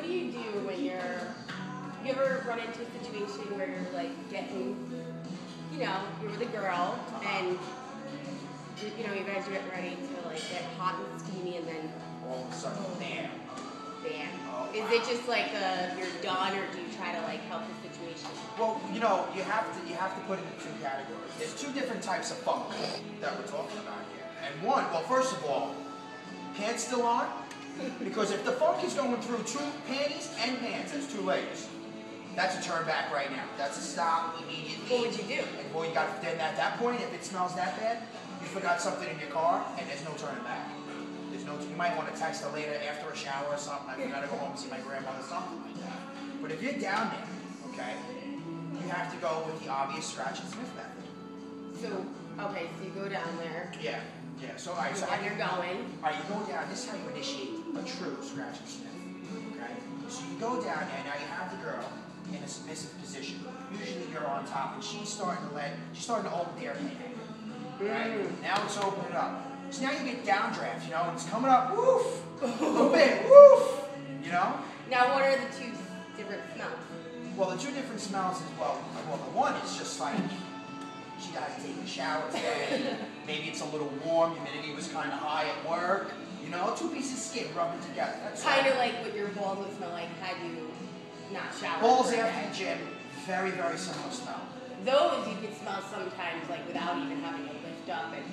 what do you do when you ever run into a situation where you're like getting, you're with a girl and you guys are getting ready to like get hot and steamy, and then all of a sudden, bam. Oh, is it just like you're done, or do you try to like help the situation? Well, you have to put it in two categories. There's two different types of funk that we're talking about here. And one, well, first of all, pants still on? Because if the funk is going through two panties and pants, that's two layers. That's a turn back right now. That's a stop immediately. What would you do? Well, then at that point, if it smells that bad, you forgot something in your car, and there's no turning back. You might want to text her later after a shower or something. I gotta go home and see my grandmother, something like that. But if you're down there, okay, you have to go with the obvious scratch and sniff method. So you go down there. Yeah. So, all right. So you're going. All right, you go down. This is how you initiate a true scratch and sniff. Okay. So you go down there. Now you have the girl in a submissive position. Usually you're on top, and she's starting to open the airplane. Right. Now it's opening up. So now you get downdraft, and it's coming up, woof, a little bit, woof, Now what are the two different smells? Well, the two different smells is, well, the one is just like, she got to take a shower today, maybe it's a little warm, humidity was kind of high at work, two pieces of skin rubbing together. That's kind of like what your balls would smell like had you not showered. Balls after the gym, very, very similar smell. Those you can smell sometimes like without even having to lift up and.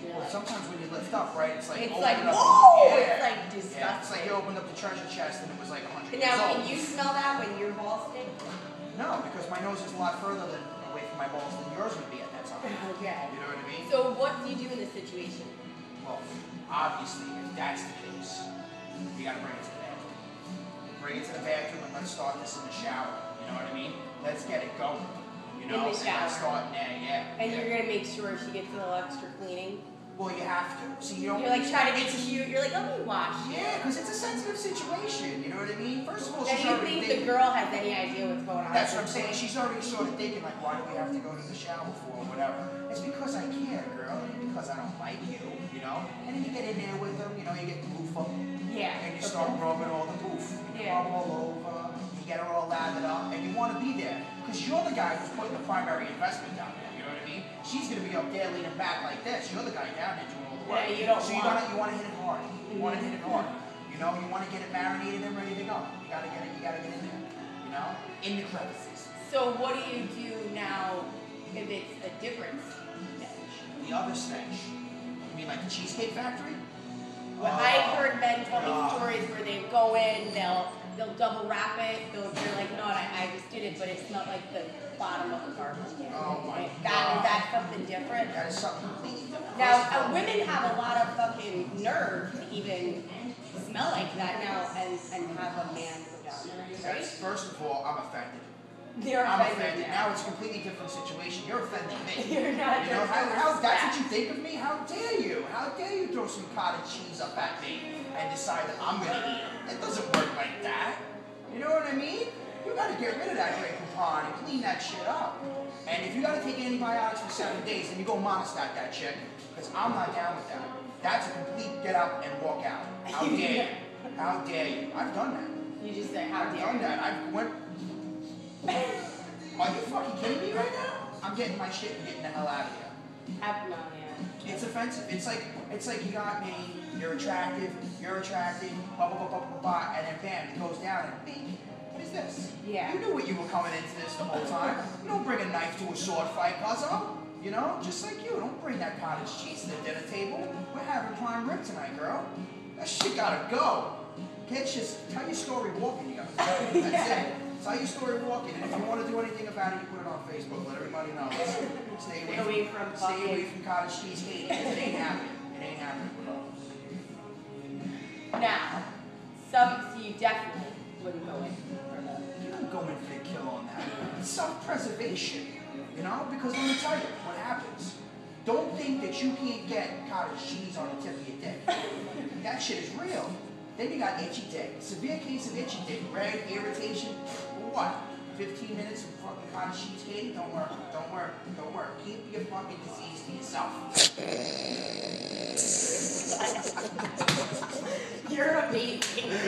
Well, sometimes when you lift up, right, it's like whoa! Yeah. It's like disgusting. Yeah, it's like you opened up the treasure chest and it was like 100 years Now, old. can you smell that when your balls stink? No, because my nose is a lot further away from my balls than yours would be at that time. Okay. You know what I mean? So what do you do in this situation? Well, obviously, if that's the case, you gotta bring it to the bathroom. Bring it to the bathroom and let's start this in the shower. You know what I mean? Let's get it going. In the shower. Let's start there, yeah. And you're gonna make sure she gets a little extra cleaning? Well, you have to. See, you're like trying to be cute. You're like, let me wash. Yeah, because it's a sensitive situation. You know what I mean? First of all, she's already thinking. The girl has any idea what's going on? That's what I'm saying. She's already sort of thinking, like, why do we have to go to the shower for or whatever? It's because I care, girl. And because I don't like you, And then you get in there with them, you get the poof up. Yeah. And you start rubbing all the poof. You rub all over. You get her all lathered up, and you want to be there because you're the guy who's putting the primary investment down there. You know what I mean? She's gonna be up there leaning back like this. You're the guy down there doing all the work. Yeah, you don't. So you want to hit it hard. You want to hit it hard. You want to get it marinated and ready to go. You gotta get it. You gotta get in there. In the crevices. So what do you do now if it's a different stench? The other stench. You mean like the Cheesecake Factory? Well, I've heard men tell me stories where they go in, they'll double wrap it. They're like, no, I just did it, but it smelled like the bottom of the garbage can. Oh my God. Is that something different? That is something completely different. Now, women have a lot of fucking nerve to even smell like that now and have a man go down there, right? First of all, I'm offended. I'm offended. Now it's a completely different situation. You're offending me. You're not. That's what you think of me? How dare you? How dare you throw some cottage cheese up at me and decide that I'm going to eat it? It doesn't work like that. You know what I mean? You got to get rid of that Grey Poupon and clean that shit up. And if you got to take antibiotics for 7 days, then you go monsta that chick, because I'm not down with that. That's a complete get up and walk out. How dare you? How dare you? I've done that. You just say, how dare you? I've done that. I've went... Are you fucking kidding me right now? I'm getting my shit and getting the hell out of here. It's offensive. It's like you got me, you're attractive, blah, blah, blah, blah, blah, blah, and then bam, it goes down and bing. What is this? Yeah. You knew what you were coming into this the whole time. You don't bring a knife to a sword fight, cuzzo. Just like you. Don't bring that cottage cheese to the dinner table. We're having prime rib tonight, girl. That shit gotta go. Can't just tell your story walking, you gotta tell it. That's it. Tell your story walking, and if you want to do anything about it, you put it on Facebook. Let everybody know. Stay away from cottage cheese hate, because it ain't happening. It ain't happening with us. Now, so you definitely wouldn't go in for that. You don't go in for the kill on that. It's self-preservation, because let me tell you what happens. Don't think that you can't get cottage cheese on the tip of your dick. That shit is real. Then you got itchy dick. Severe case of itchy dick. Red, irritation. What? 15 minutes of fucking cottage cheese cake? Don't work. Don't work. Don't work. Keep your fucking disease to yourself. You're amazing.